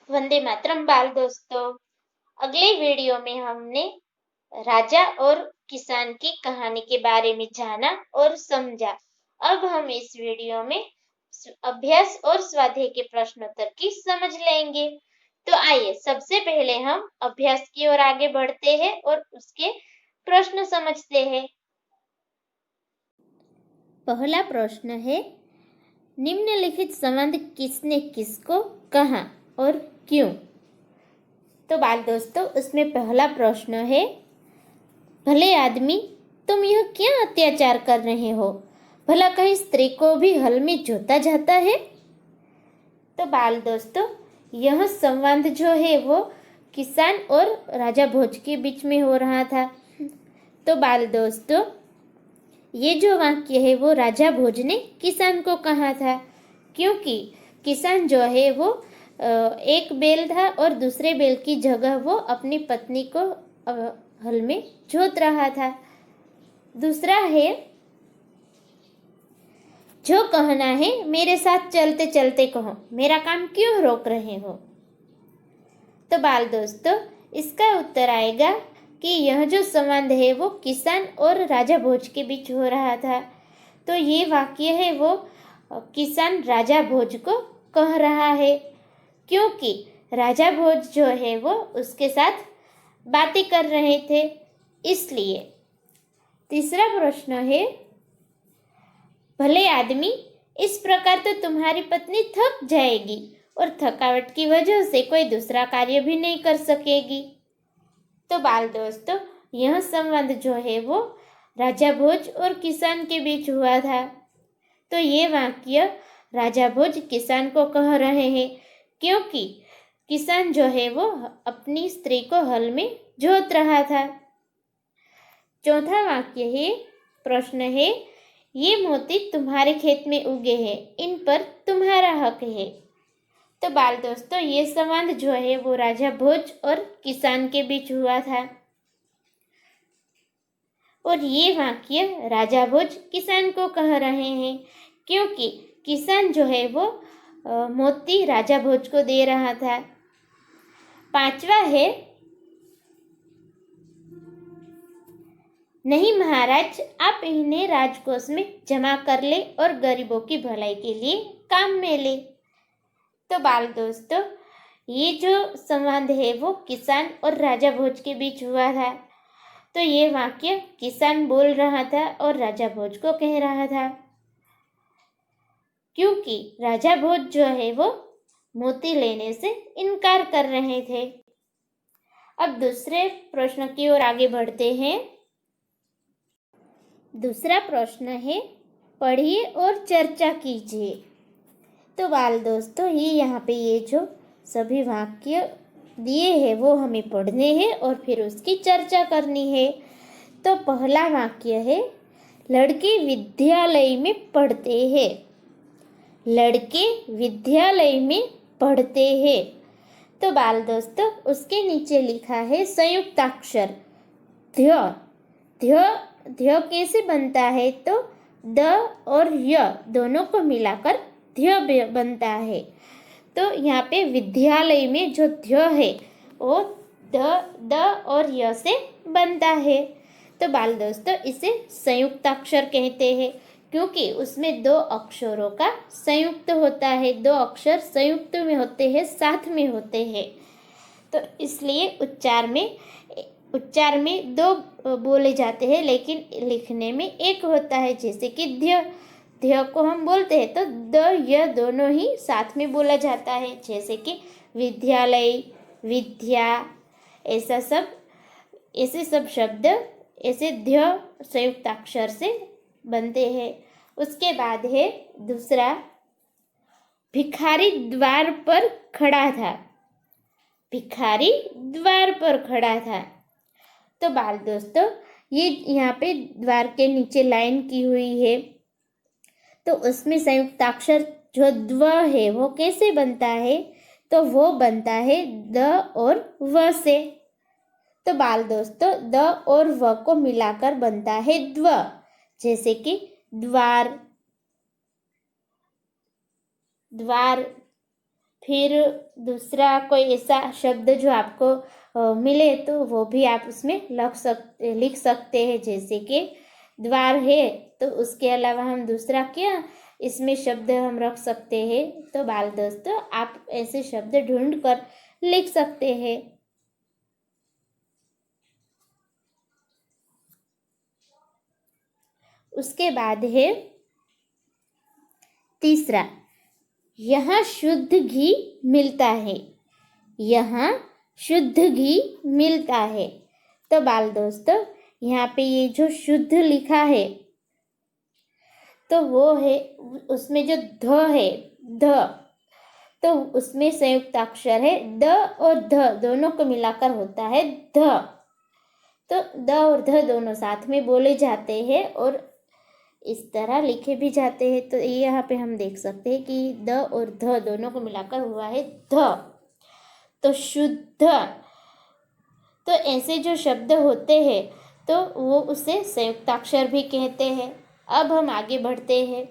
वंदे मातरम बाल दोस्तों। अगले वीडियो में हमने राजा और किसान की कहानी के बारे में जाना और समझा। अब हम इस वीडियो में अभ्यास और स्वाध्याय के प्रश्नोत्तर की समझ लेंगे। तो आइए सबसे पहले हम अभ्यास की ओर आगे बढ़ते हैं और उसके प्रश्न समझते हैं। पहला प्रश्न है, निम्नलिखित संबंध किसने किसको कहा और क्यों। तो बाल दोस्तों, उसमें पहला प्रश्न है, भले आदमी तुम यह क्या अत्याचार कर रहे हो, भला कहीं स्त्री को भी हल में जोता जाता है। तो बाल दोस्तों, यह संवाद जो है वो किसान और राजा भोज के बीच में हो रहा था। तो बाल दोस्तों, ये जो वाक्य है वो राजा भोज ने किसान को कहा था, क्योंकि किसान जो है वो एक बैल था और दूसरे बैल की जगह वो अपनी पत्नी को हल में जोत रहा था। दूसरा है, जो कहना है मेरे साथ चलते चलते कहो, मेरा काम क्यों रोक रहे हो। तो बाल दोस्तों, इसका उत्तर आएगा कि यह जो संबंध है वो किसान और राजा भोज के बीच हो रहा था। तो ये वाक्य है वो किसान राजा भोज को कह रहा है, क्योंकि राजा भोज जो है वो उसके साथ बातें कर रहे थे, इसलिए। तीसरा प्रश्न है, भले आदमी इस प्रकार तो तुम्हारी पत्नी थक जाएगी और थकावट की वजह से कोई दूसरा कार्य भी नहीं कर सकेगी। तो बाल दोस्तों, यह संबंध जो है वो राजा भोज और किसान के बीच हुआ था। तो ये वाक्य राजा भोज किसान को कह रहे हैं, क्योंकि किसान जो है वो अपनी स्त्री को हल में जोत रहा था। चौथा वाक्य है, प्रश्न है, ये मोती तुम्हारे खेत में उगे हैं, इन पर तुम्हारा हक है। तो बाल दोस्तों, ये संवाद जो है वो राजा भोज और किसान के बीच हुआ था, और ये वाक्य राजा भोज किसान को कह रहे हैं, क्योंकि किसान जो है वो मोती राजा भोज को दे रहा था। पांचवा है, नहीं महाराज, आप इन्हें राजकोष में जमा कर ले और गरीबों की भलाई के लिए काम में ले। तो बाल दोस्तों, ये जो संवाद है वो किसान और राजा भोज के बीच हुआ था। तो ये वाक्य किसान बोल रहा था और राजा भोज को कह रहा था, क्योंकि राजा भोज जो है वो मोती लेने से इनकार कर रहे थे। अब दूसरे प्रश्न की ओर आगे बढ़ते हैं। दूसरा प्रश्न है, पढ़िए और चर्चा कीजिए। तो बाल दोस्तों, ये यहाँ पे ये जो सभी वाक्य दिए हैं वो हमें पढ़ने हैं और फिर उसकी चर्चा करनी है। तो पहला वाक्य है, लड़के विद्यालय में पढ़ते हैं। लड़के विद्यालय में पढ़ते हैं। तो बाल दोस्तों, उसके नीचे लिखा है संयुक्ताक्षर ध्य। ध्य कैसे बनता है, तो द और य दोनों को मिलाकर ध्य बनता है। तो यहाँ पे विद्यालय में जो ध्य है वो द और य से बनता है। तो बाल दोस्तों, इसे संयुक्ताक्षर कहते हैं, क्योंकि उसमें दो अक्षरों का संयुक्त होता है। दो अक्षर संयुक्त में होते हैं, साथ में होते हैं, तो इसलिए उच्चार में दो बोले जाते हैं, लेकिन लिखने में एक होता है। जैसे कि ध्य को हम बोलते हैं तो द य दोनों ही साथ में बोला जाता है, जैसे कि विद्यालय, विद्या, ऐसे सब शब्द ऐसे ध्य संयुक्ताक्षर से बनते हैं। उसके बाद है दूसरा, भिखारी द्वार पर खड़ा था। भिखारी द्वार पर खड़ा था। तो बाल दोस्तों, ये यहाँ पे द्वार के नीचे लाइन की हुई है, तो उसमें संयुक्ताक्षर जो द्व है वो कैसे बनता है, तो वो बनता है द और व से। तो बाल दोस्तों, द और व को मिलाकर बनता है द्व, जैसे कि द्वार, द्वार, फिर दूसरा कोई ऐसा शब्द जो आपको मिले तो वो भी आप उसमें लिख सकते हैं। जैसे कि द्वार है तो उसके अलावा हम दूसरा क्या इसमें शब्द हम रख सकते हैं। तो बाल दोस्तों आप ऐसे शब्द ढूंढ कर लिख सकते हैं। उसके बाद है तीसरा, यहाँ शुद्ध घी मिलता है। यहाँ शुद्ध घी मिलता है। तो बाल दोस्तों यहाँ पे ये जो शुद्ध लिखा है तो वो है, उसमें जो ध है ध, तो उसमें संयुक्त अक्षर है द और ध दोनों को मिलाकर होता है ध। तो द और ध दोनों साथ में बोले जाते हैं और इस तरह लिखे भी जाते हैं। तो ये यहाँ पे हम देख सकते हैं कि द और ध दोनों को मिलाकर हुआ है ध। तो शुद्ध, तो ऐसे जो शब्द होते हैं तो वो उसे संयुक्ताक्षर भी कहते हैं। अब हम आगे बढ़ते हैं।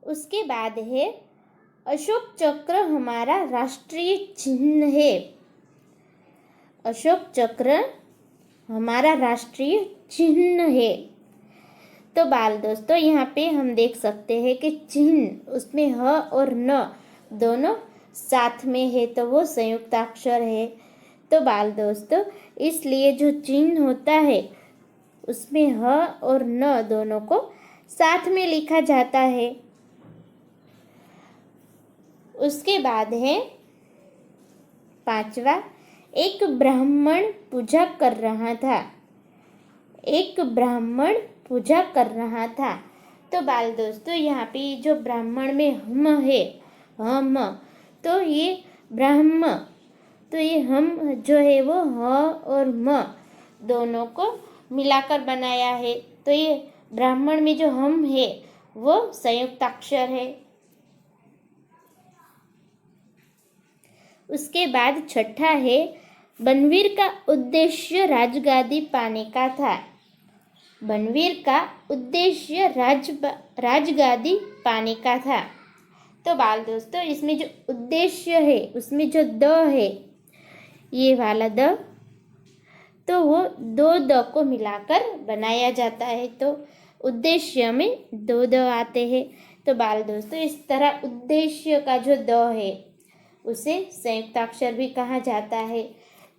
उसके बाद है अशोक चक्र हमारा राष्ट्रीय चिन्ह है। अशोक चक्र हमारा राष्ट्रीय चिन्ह है। तो बाल दोस्तों यहाँ पे हम देख सकते हैं कि चिन्ह उसमें ह और न दोनों साथ में है तो वो संयुक्ताक्षर है। तो बाल दोस्तों इसलिए जो चिन्ह होता है उसमें ह और न दोनों को साथ में लिखा जाता है। उसके बाद है पांचवा, एक ब्राह्मण पूजा कर रहा था। एक ब्राह्मण पूजा कर रहा था। तो बाल दोस्तों यहाँ पे जो ब्राह्मण में हम है, हम, तो ये ब्राह्म, तो ये हम जो है वो ह और म दोनों को मिलाकर बनाया है। तो ये ब्राह्मण में जो हम है वो संयुक्ताक्षर है। उसके बाद छठा है बनवीर का उद्देश्य राजगादी पाने का था। बनवीर का उद्देश्य राजगादी पाने का था। तो बाल दोस्तों इसमें जो उद्देश्य है उसमें जो द है, ये वाला द, तो वो दो द को मिलाकर बनाया जाता है। तो उद्देश्य में दो द आते हैं। तो बाल दोस्तों इस तरह उद्देश्य का जो द है उसे संयुक्ताक्षर भी कहा जाता है।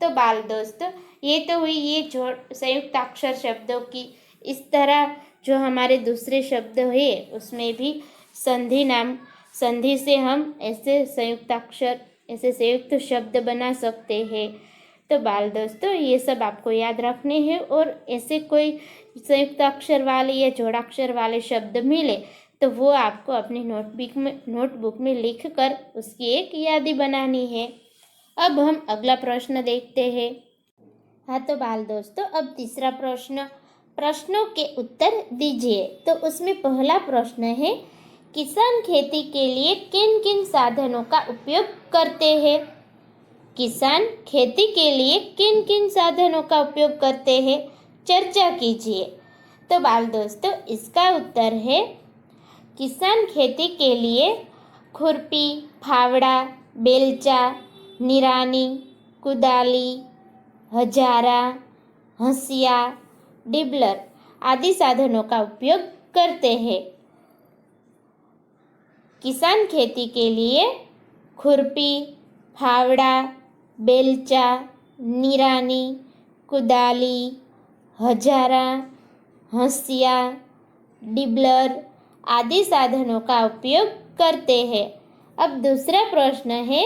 तो बाल दोस्तों ये तो हुई ये जोड़ संयुक्ताक्षर शब्दों की। इस तरह जो हमारे दूसरे शब्द है उसमें भी संधि से हम ऐसे संयुक्ताक्षर, ऐसे संयुक्त शब्द बना सकते हैं। तो बाल दोस्तों ये सब आपको याद रखने हैं और ऐसे कोई संयुक्ताक्षर वाले या जोड़ाक्षर वाले शब्द मिले तो वो आपको अपनी नोटबुक में लिख कर उसकी एक यादी बनानी है। अब हम अगला प्रश्न देखते हैं। हाँ तो बाल दोस्तों अब तीसरा प्रश्न, प्रश्नों के उत्तर दीजिए। तो उसमें पहला प्रश्न है किसान खेती के लिए किन किन साधनों का उपयोग करते हैं। किसान खेती के लिए किन किन साधनों का उपयोग करते हैं, चर्चा कीजिए। तो बाल दोस्तों इसका उत्तर है किसान खेती के लिए खुरपी, फावड़ा, बेलचा, निरानी, कुदाली, हजारा, हंसिया, डिबलर आदि साधनों का उपयोग करते हैं। किसान खेती के लिए खुरपी, फावड़ा, बेलचा, निरानी, कुदाली, हजारा, हंसिया, डिबलर आदि साधनों का उपयोग करते हैं। अब दूसरा प्रश्न है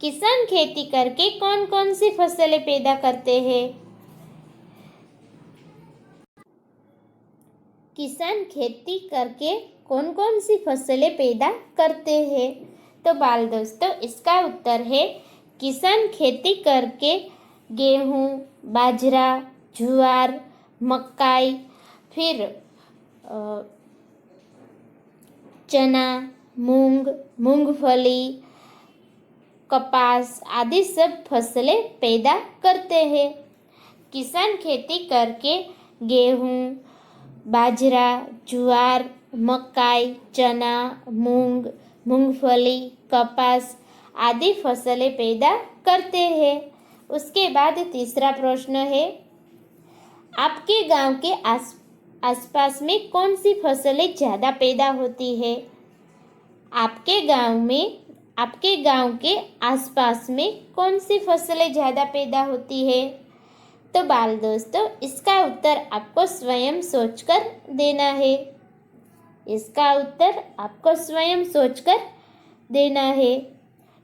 किसान खेती करके कौन कौन सी फसलें पैदा करते हैं। किसान खेती करके कौन कौन सी फसलें पैदा करते हैं। तो बाल दोस्तों इसका उत्तर है किसान खेती करके गेहूँ, बाजरा, ज्वार, मकाई, फिर चना, मूंग, मूंगफली, कपास आदि सब फसलें पैदा करते हैं। किसान खेती करके गेहूँ, बाजरा, ज्वार, मकाई, चना, मूंग, मूंगफली, कपास आदि फसलें पैदा करते हैं। उसके बाद तीसरा प्रश्न है, आपके गांव के आसपास में कौन सी फसलें ज़्यादा पैदा होती है? आपके गांव के आसपास में कौन सी फसलें ज़्यादा पैदा होती है? तो बाल दोस्तों, इसका उत्तर आपको स्वयं सोचकर देना है। इसका उत्तर आपको स्वयं सोचकर देना है।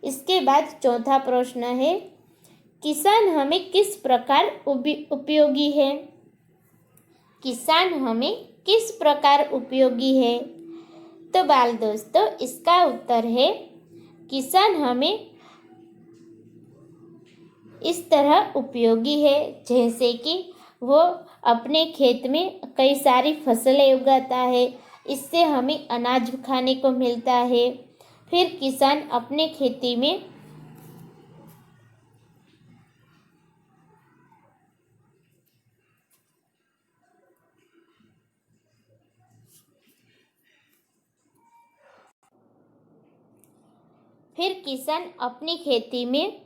इसके बाद चौथा प्रश्न है, किसान हमें किस प्रकार उपयोगी है? किसान हमें किस प्रकार उपयोगी है? तो बाल दोस्तों, इसका उत्तर है, किसान हमें इस तरह उपयोगी है जैसे कि वो अपने खेत में कई सारी फसलें उगाता है, इससे हमें अनाज खाने को मिलता है। फिर किसान अपने खेती में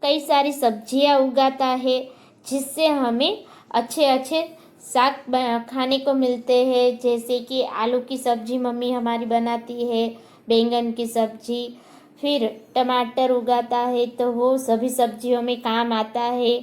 कई सारी सब्जियां उगाता है, जिससे हमें अच्छे अच्छे साग खाने को मिलते हैं, जैसे कि आलू की सब्जी मम्मी हमारी बनाती है, बैंगन की सब्जी। फिर टमाटर उगाता है तो वो सभी सब्जियों में काम आता है।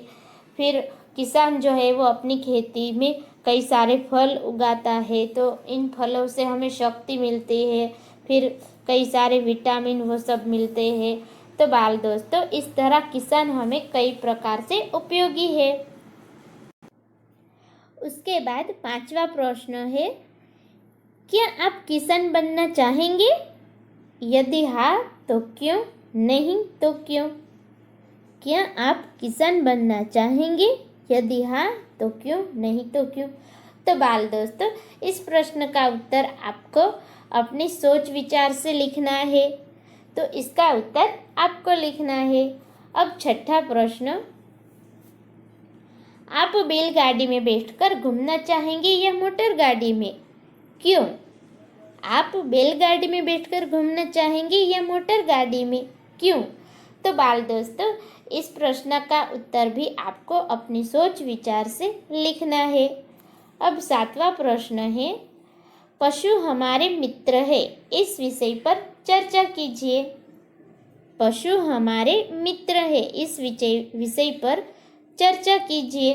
फिर किसान जो है वो अपनी खेती में कई सारे फल उगाता है, तो इन फलों से हमें शक्ति मिलती है। फिर कई सारे विटामिन वो सब मिलते हैं। तो बाल दोस्तों, इस तरह किसान हमें कई प्रकार से उपयोगी है। उसके बाद पांचवा प्रश्न है, क्या आप किसान बनना चाहेंगे? यदि हाँ तो क्यों? नहीं तो क्यों? क्या आप किसान बनना चाहेंगे? यदि हाँ तो क्यों? नहीं तो क्यों? तो बाल दोस्तों, इस प्रश्न का उत्तर आपको अपनी सोच विचार से लिखना है। तो इसका उत्तर आपको लिखना है। अब छठा प्रश्न, आप बैलगाड़ी में बैठकर घूमना चाहेंगे या मोटर गाड़ी में? क्यों? आप बैलगाड़ी में बैठकर घूमना चाहेंगे या मोटर गाड़ी में? क्यों? तो बाल दोस्तों, इस प्रश्न का उत्तर भी आपको अपनी सोच विचार से लिखना है। अब सातवां प्रश्न है, पशु हमारे मित्र है, इस विषय पर चर्चा कीजिए। पशु हमारे मित्र है, इस विषय पर चर्चा कीजिए।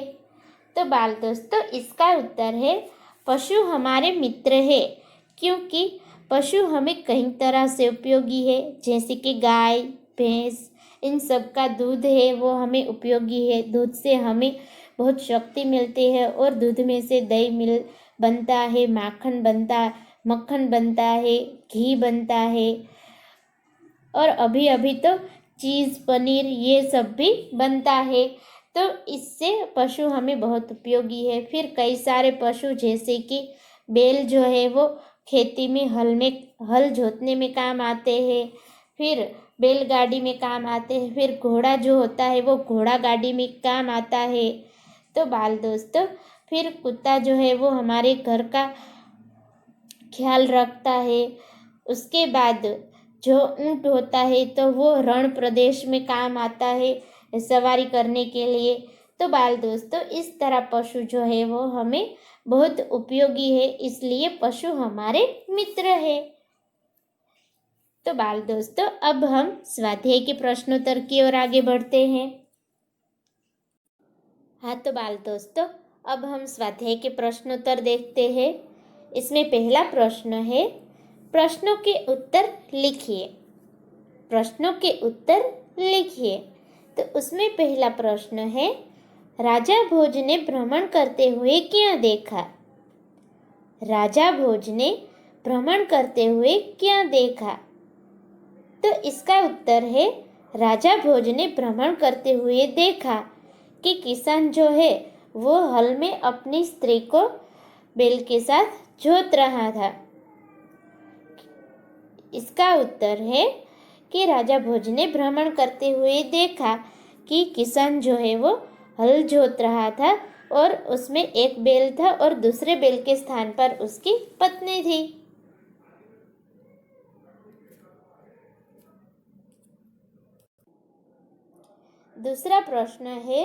तो बाल दोस्तों, इसका उत्तर है, पशु हमारे मित्र है क्योंकि पशु हमें कई तरह से उपयोगी है, जैसे कि गाय, भैंस, इन सब का दूध है वो हमें उपयोगी है। दूध से हमें बहुत शक्ति मिलती है और दूध में से दही बनता है, मक्खन बनता है, घी बनता है, और अभी अभी तो चीज़, पनीर ये सब भी बनता है। तो इससे पशु हमें बहुत उपयोगी है। फिर कई सारे पशु जैसे कि बैल जो है वो खेती में हल जोतने में काम आते हैं, फिर बैलगाड़ी में काम आते हैं। फिर घोड़ा जो होता है वो घोड़ा गाड़ी में काम आता है। तो बाल दोस्तों, फिर कुत्ता जो है वो हमारे घर का ख्याल रखता है। उसके बाद जो ऊँट होता है तो वो रण प्रदेश में काम आता है सवारी करने के लिए। तो बाल दोस्तों, इस तरह पशु जो है वो हमें बहुत उपयोगी है, इसलिए पशु हमारे मित्र है। तो बाल दोस्तों, अब हम स्वाध्याय के प्रश्नोत्तर की ओर आगे बढ़ते हैं। हाँ तो बाल दोस्तों, अब हम स्वाध्याय के प्रश्नोत्तर देखते हैं। इसमें पहला प्रश्न है, प्रश्नों के उत्तर लिखिए। प्रश्नों के उत्तर लिखिए। तो उसमें पहला प्रश्न है, राजा भोज ने भ्रमण करते हुए क्या देखा? राजा भोज ने भ्रमण करते हुए क्या देखा? तो इसका उत्तर है, राजा भोज ने भ्रमण करते हुए देखा कि किसान जो है वो हल में अपनी स्त्री को बैल के साथ जोत रहा था। इसका उत्तर है कि राजा भोज ने भ्रमण करते हुए देखा कि किसान जो है वो हल जोत रहा था और उसमें एक बैल था और दूसरे बैल के स्थान पर उसकी पत्नी थी। दूसरा प्रश्न है,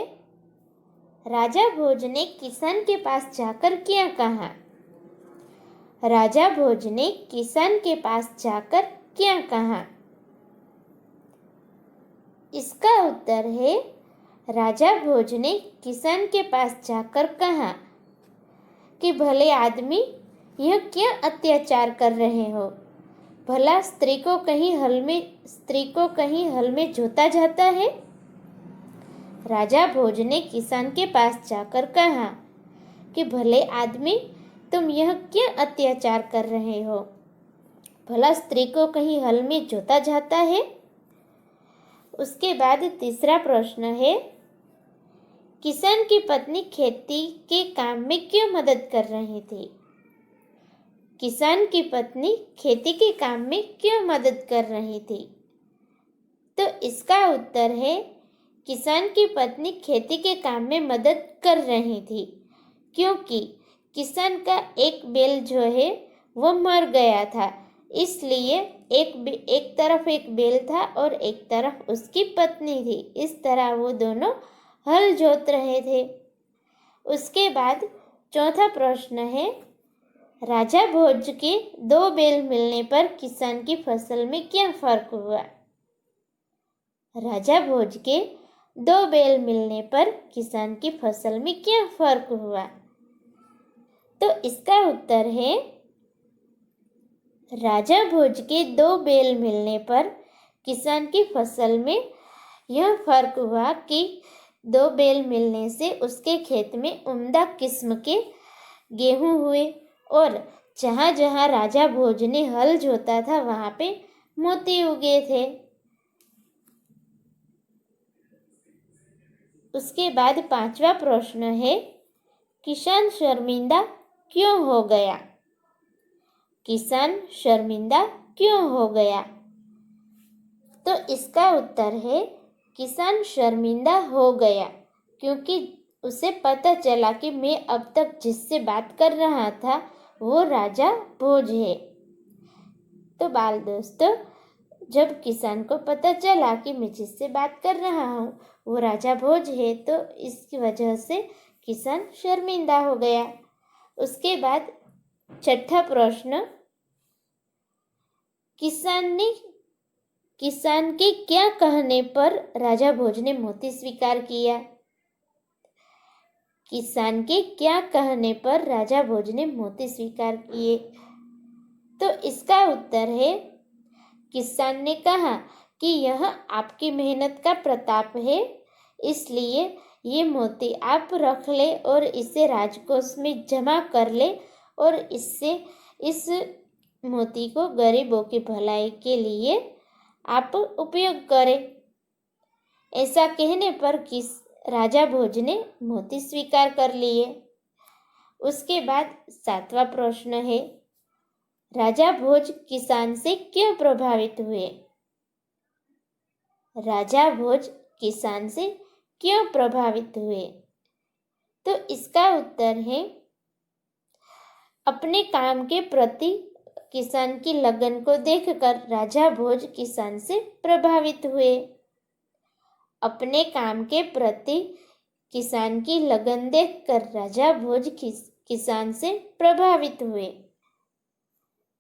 राजा भोज ने किसान के पास जाकर क्या कहा? राजा भोज ने किसान के पास जाकर क्या कहा? इसका उत्तर है, राजा भोज ने किसान के पास जाकर कहा कि भले आदमी, यह क्या अत्याचार कर रहे हो? भला स्त्री को कहीं हल में जोता जाता है? राजा भोज ने किसान के पास जाकर कहा कि भले आदमी, तुम यह क्या अत्याचार कर रहे हो? भला स्त्री को कहीं हल में जोता जाता है? उसके बाद तीसरा प्रश्न है, किसान की पत्नी खेती के काम में क्यों मदद कर रही थी? किसान की पत्नी खेती के काम में क्यों मदद कर रही थी? तो इसका उत्तर है, किसान की पत्नी खेती के काम में मदद कर रही थी क्योंकि किसान का एक बैल जो है वो मर गया था, इसलिए एक तरफ एक बैल था और एक तरफ उसकी पत्नी थी। इस तरह वो दोनों हल जोत रहे थे। उसके बाद चौथा प्रश्न है, राजा भोज के 2 बैल मिलने पर किसान की फसल में क्या फर्क हुआ? राजा भोज के 2 बैल मिलने पर किसान की फसल में क्या फर्क हुआ? तो इसका उत्तर है, राजा भोज के 2 बैल मिलने पर किसान की फसल में यह फर्क हुआ कि 2 बैल मिलने से उसके खेत में उम्दा किस्म के गेहूं हुए और जहाँ जहाँ राजा भोज ने हल जोता था वहाँ पे मोती उगे थे। उसके बाद पांचवा प्रश्न है, किसान शर्मिंदा क्यों हो गया? किसान शर्मिंदा क्यों हो गया? तो इसका उत्तर है, किसान शर्मिंदा हो गया क्योंकि उसे पता चला कि मैं अब तक जिससे बात कर रहा था वो राजा भोज है। तो बाल दोस्तों, जब किसान को पता चला कि मैं जिससे बात कर रहा हूँ वो राजा भोज है, तो इसकी वजह से किसान शर्मिंदा हो गया। उसके बाद छठा प्रश्न, किसान के क्या कहने पर राजा भोज ने मोती स्वीकार किया? किसान के क्या कहने पर राजा भोज ने मोती स्वीकार किए? तो इसका उत्तर है, किसान ने कहा कि यह आपकी मेहनत का प्रताप है, इसलिए ये मोती आप रख ले और इसे राजकोष में जमा कर ले और इस मोती को गरीबों की भलाई के लिए आप उपयोग करें। ऐसा कहने पर राजा भोज ने मोती स्वीकार कर लिए। उसके बाद सातवां प्रश्न है, राजा भोज किसान से क्यों प्रभावित हुए? राजा भोज किसान से क्यों प्रभावित हुए? तो इसका उत्तर है, अपने काम के प्रति किसान की लगन को देखकर राजा भोज किसान से प्रभावित हुए। अपने काम के प्रति किसान की लगन देखकर राजा भोज किसान से प्रभावित हुए।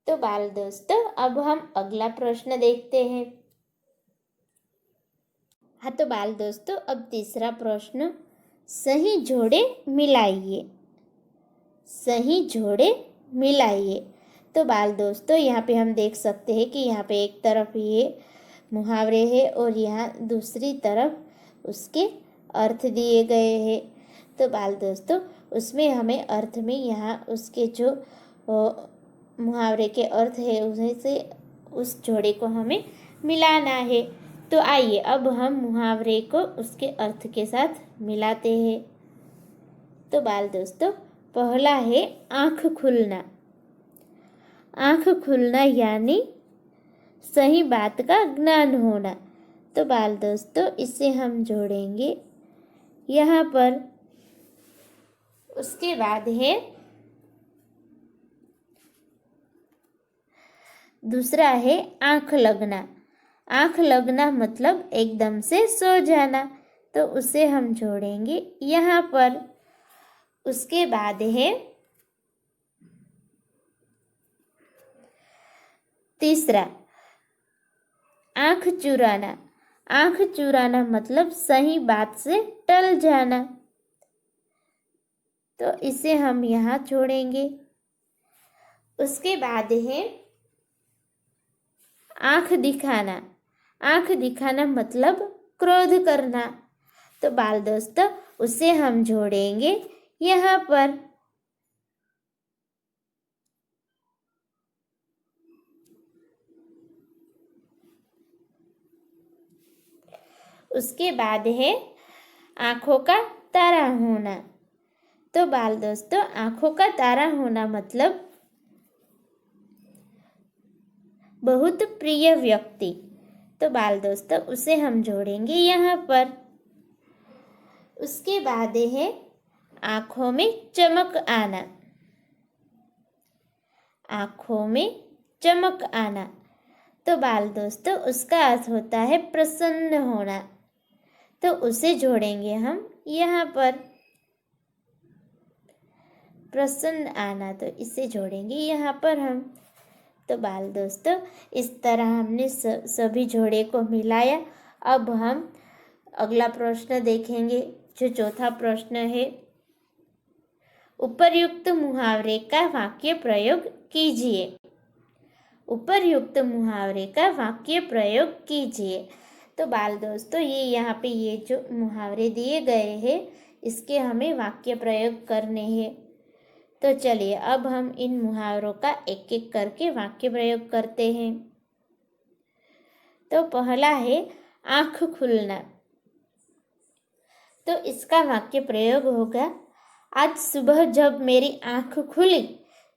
तो बाल दोस्तों, अब हम अगला प्रश्न देखते हैं। हाँ तो बाल दोस्तों, अब तीसरा प्रश्न, सही जोड़े मिलाइए। सही जोड़े मिलाइए। तो बाल दोस्तों, यहाँ पे हम देख सकते हैं कि यहाँ पे एक तरफ ये मुहावरे हैं और यहाँ दूसरी तरफ उसके अर्थ दिए गए हैं। तो बाल दोस्तों, उसमें हमें अर्थ में यहाँ उसके जो मुहावरे के अर्थ है उसे से उस जोड़े को हमें मिलाना है। तो आइए अब हम मुहावरे को उसके अर्थ के साथ मिलाते हैं। तो बाल दोस्तों, पहला है आँख खुलना। आँख खुलना यानी सही बात का ज्ञान होना। तो बाल दोस्तों, इसे हम जोड़ेंगे यहाँ पर। उसके बाद है दूसरा है आँख लगना। आँख लगना मतलब एकदम से सो जाना। तो उसे हम जोड़ेंगे यहाँ पर। उसके बाद है तीसरा, आंख चुराना। आंख चुराना मतलब सही बात से टल जाना, तो इसे हम यहाँ जोड़ेंगे। उसके बाद है आंख दिखाना। आंख दिखाना मतलब क्रोध करना, तो बाल दोस्तों उसे हम जोड़ेंगे यहाँ पर। उसके बाद है आंखों का तारा होना। तो बाल दोस्तों आंखों का तारा होना मतलब बहुत प्रिय व्यक्ति, तो बाल दोस्तों उसे हम जोड़ेंगे यहाँ पर। उसके बाद है आंखों में चमक आना। आंखों में चमक आना, तो बाल दोस्तों उसका अर्थ होता है प्रसन्न होना, तो उसे जोड़ेंगे हम यहाँ पर। प्रसन्न आना, तो इसे जोड़ेंगे यहाँ पर हम। तो बाल दोस्तों इस तरह हमने सभी जोड़े को मिलाया। अब हम अगला प्रश्न देखेंगे, जो चौथा प्रश्न है। उपर्युक्त मुहावरे का वाक्य प्रयोग कीजिए। उपर्युक्त मुहावरे का वाक्य प्रयोग कीजिए। तो बाल दोस्तों यहाँ पे ये जो मुहावरे दिए गए हैं इसके हमें वाक्य प्रयोग करने हैं। तो चलिए अब हम इन मुहावरों का एक एक करके वाक्य प्रयोग करते हैं। तो पहला है आँख खुलना। तो इसका वाक्य प्रयोग होगा, आज सुबह जब मेरी आँख खुली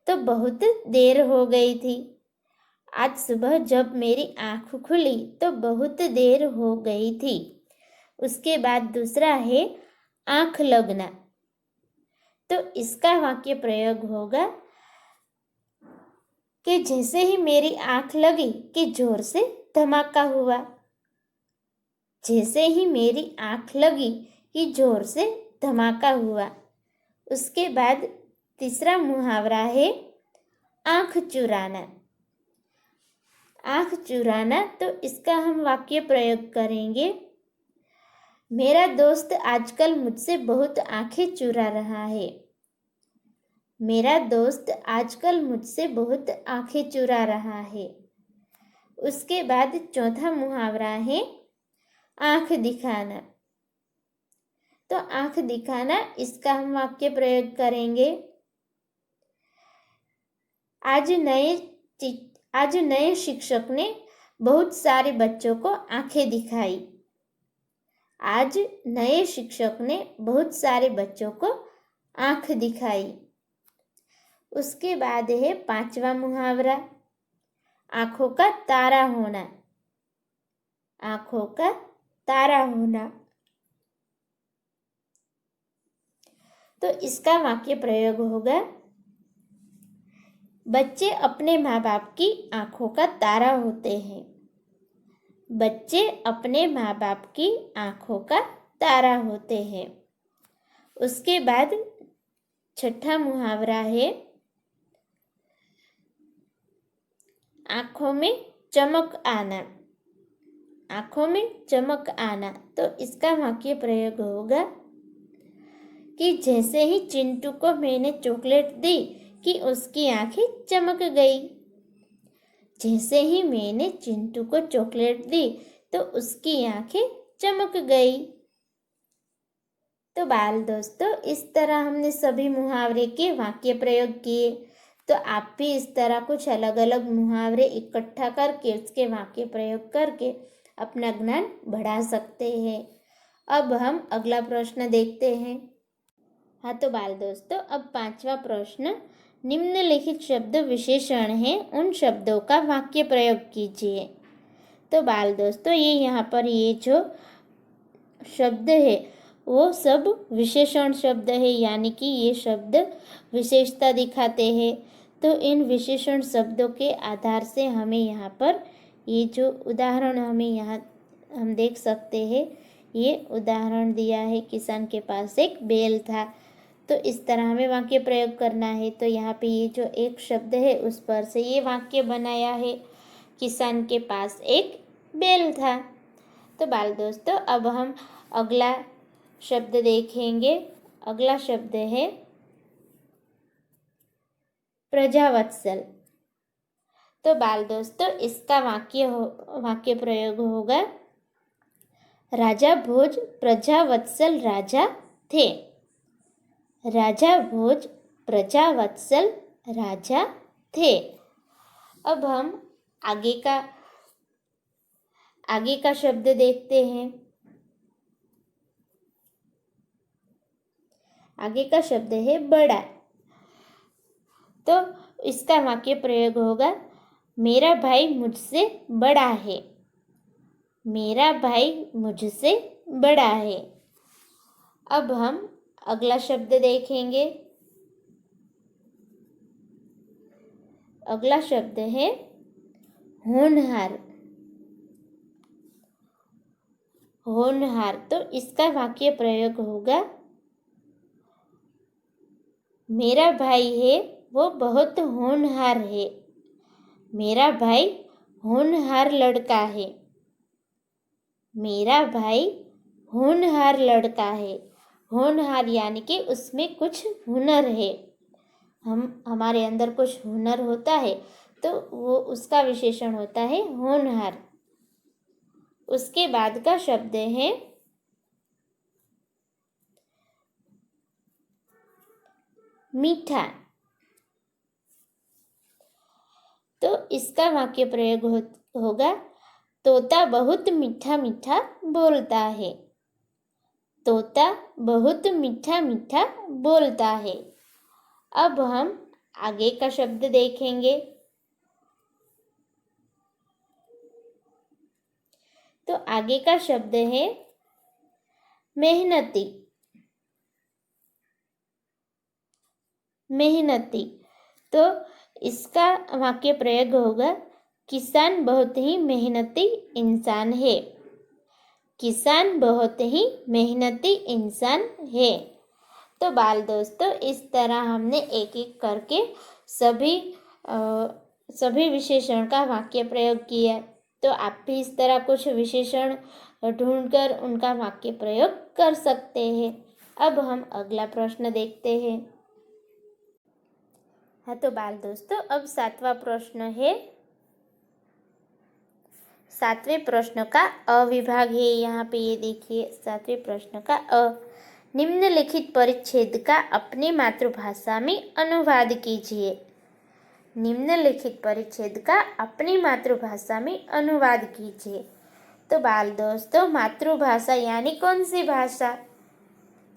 तो बहुत देर हो गई थी। आज सुबह जब मेरी आँख खुली तो बहुत देर हो गई थी। उसके बाद दूसरा है आँख लगना। तो इसका वाक्य प्रयोग होगा कि जैसे ही मेरी आँख लगी कि जोर से धमाका हुआ। जैसे ही मेरी आँख लगी कि जोर से धमाका हुआ। उसके बाद तीसरा मुहावरा है आँख चुराना। आँख चुराना, तो इसका हम वाक्य प्रयोग करेंगे, मेरा दोस्त आजकल मुझसे बहुत आँखें चुरा रहा है। मेरा दोस्त आजकल मुझसे बहुत आँखें चुरा रहा है। उसके बाद चौथा मुहावरा है आँख दिखाना। तो आँख दिखाना, इसका हम वाक्य प्रयोग करेंगे, आज नए शिक्षक ने बहुत सारे बच्चों को आँखें दिखाई। आज नए शिक्षक ने बहुत सारे बच्चों को आँख दिखाई। उसके बाद है पांचवा मुहावरा आँखों का तारा होना। आँखों का तारा होना, तो इसका वाक्य प्रयोग होगा, बच्चे अपने माँ बाप की आँखों का तारा होते हैं। बच्चे अपने माँ बाप की आँखों का तारा होते हैं। उसके बाद छठा मुहावरा है आँखों में चमक आना। आँखों में चमक आना, तो इसका वाक्य प्रयोग होगा कि जैसे ही चिंटू को मैंने चॉकलेट दी कि उसकी आँखें चमक गई। जैसे ही मैंने चिंटू को चॉकलेट दी तो उसकी आँखें चमक गई। तो बाल दोस्तों इस तरह हमने सभी मुहावरे के वाक्य प्रयोग किए। तो आप भी इस तरह कुछ अलग अलग मुहावरे इकट्ठा करके उसके वाक्य प्रयोग करके अपना ज्ञान बढ़ा सकते हैं। अब हम अगला प्रश्न देखते हैं। हाँ तो बाल दोस्तों अब पांचवा प्रश्न, निम्नलिखित शब्द विशेषण हैं, उन शब्दों का वाक्य प्रयोग कीजिए। तो बाल दोस्तों यहाँ पर ये जो शब्द है वो सब विशेषण शब्द है, यानी कि ये शब्द विशेषता दिखाते हैं। तो इन विशेषण शब्दों के आधार से हमें यहाँ पर ये जो उदाहरण हमें यहाँ हम देख सकते हैं, ये उदाहरण दिया है, किसान के पास एक बैल था। तो इस तरह हमें वाक्य प्रयोग करना है। तो यहाँ पे ये जो एक शब्द है उस पर से ये वाक्य बनाया है, किसान के पास एक बैल था। तो बाल दोस्तों अब हम अगला शब्द देखेंगे। अगला शब्द है प्रजावत्सल। तो बाल दोस्तों इसका वाक्य प्रयोग होगा, राजा भोज प्रजावत्सल राजा थे। राजा भोज प्रजावत्सल राजा थे। अब हम आगे का शब्द देखते हैं। आगे का शब्द है बड़ा। तो इसका वाक्य प्रयोग होगा, मेरा भाई मुझसे बड़ा है। मेरा भाई मुझसे बड़ा है। अब हम अगला शब्द देखेंगे। अगला शब्द है होनहार। होनहार। तो इसका वाक्य प्रयोग होगा, मेरा भाई है वो बहुत होनहार है। मेरा भाई होनहार लड़का है। मेरा भाई होनहार लड़का है। होनहार यानी कि उसमें कुछ हुनर है। हमारे अंदर कुछ हुनर होता है तो वो उसका विशेषण होता है होनहार। उसके बाद का शब्द है मीठा। तो इसका वाक्य प्रयोग होगा, तोता बहुत मीठा मीठा बोलता है। तोता बहुत मीठा मीठा बोलता है। अब हम आगे का शब्द देखेंगे। तो आगे का शब्द है मेहनती। मेहनती। तो इसका वाक्य प्रयोग होगा, किसान बहुत ही मेहनती इंसान है। किसान बहुत ही मेहनती इंसान है। तो बाल दोस्तों इस तरह हमने एक एक करके सभी विशेषण का वाक्य प्रयोग किया। तो आप भी इस तरह कुछ विशेषण ढूंढकर उनका वाक्य प्रयोग कर सकते हैं। अब हम अगला प्रश्न देखते हैं। हाँ तो बाल दोस्तों अब 7वां प्रश्न है। 7वें प्रश्न का अ विभाग है। यहाँ पे ये देखिए 7वें प्रश्न का अ, निम्नलिखित परिच्छेद का अपनी मातृभाषा में अनुवाद कीजिए। निम्नलिखित परिच्छेद का अपनी मातृभाषा में अनुवाद कीजिए। तो बाल दोस्तों मातृभाषा यानी कौन सी भाषा?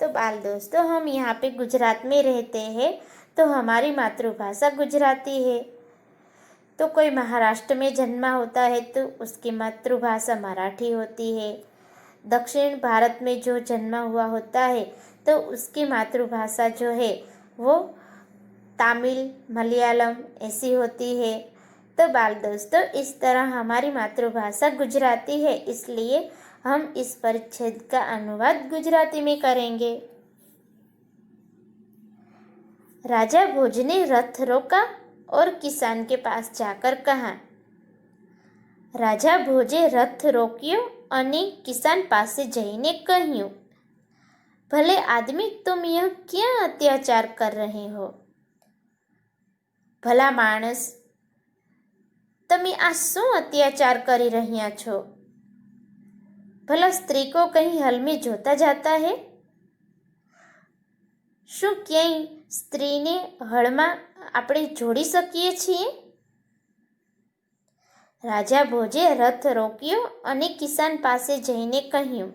तो बाल दोस्तों हम यहाँ पे गुजरात में रहते हैं तो हमारी मातृभाषा गुजराती है। तो कोई महाराष्ट्र में जन्मा होता है तो उसकी मातृभाषा मराठी होती है। दक्षिण भारत में जो जन्मा हुआ होता है तो उसकी मातृभाषा जो है वो तमिल, मलयालम ऐसी होती है। तो बाल दोस्तों इस तरह हमारी मातृभाषा गुजराती है, इसलिए हम इस परिच्छेद का अनुवाद गुजराती में करेंगे। राजा भोज ने रथ रोका और किसान के पास जाकर कहा। राजा भोजे रथ रोक्यो અને કિસાન પાસે જઈને કહ્યું, ભલે આદમી तुम यह क्या अत्याचार कर रहे हो? ભલા માણસ તમે આ શું અત્યાચાર કરી રહ્યા છો? ભલા સ્ત્રી को कहीं हल में जोता जाता है? શું ક્યાંય સ્ત્રીને હળમાં આપણે જોડી શકીએ છીએ? રાજા ભોજે રથ રોક્યો અને કિસાન પાસે જઈને કહ્યું,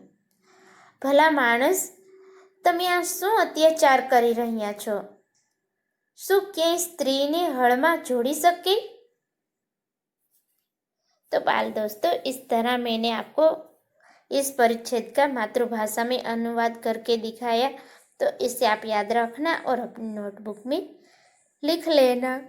ભલા માણસ તમે આ શું અત્યાચાર કરી રહ્યા છો? શું ક્યાંય સ્ત્રીને હળમાં જોડી શકે? तो बाल दोस्तों इस तरह मैंने आपको इस परिच्छेद का मातृभाषा में अनुवाद करके दिखाया। तो इसे आप याद रखना और अपनी नोटबुक में लिख लेना।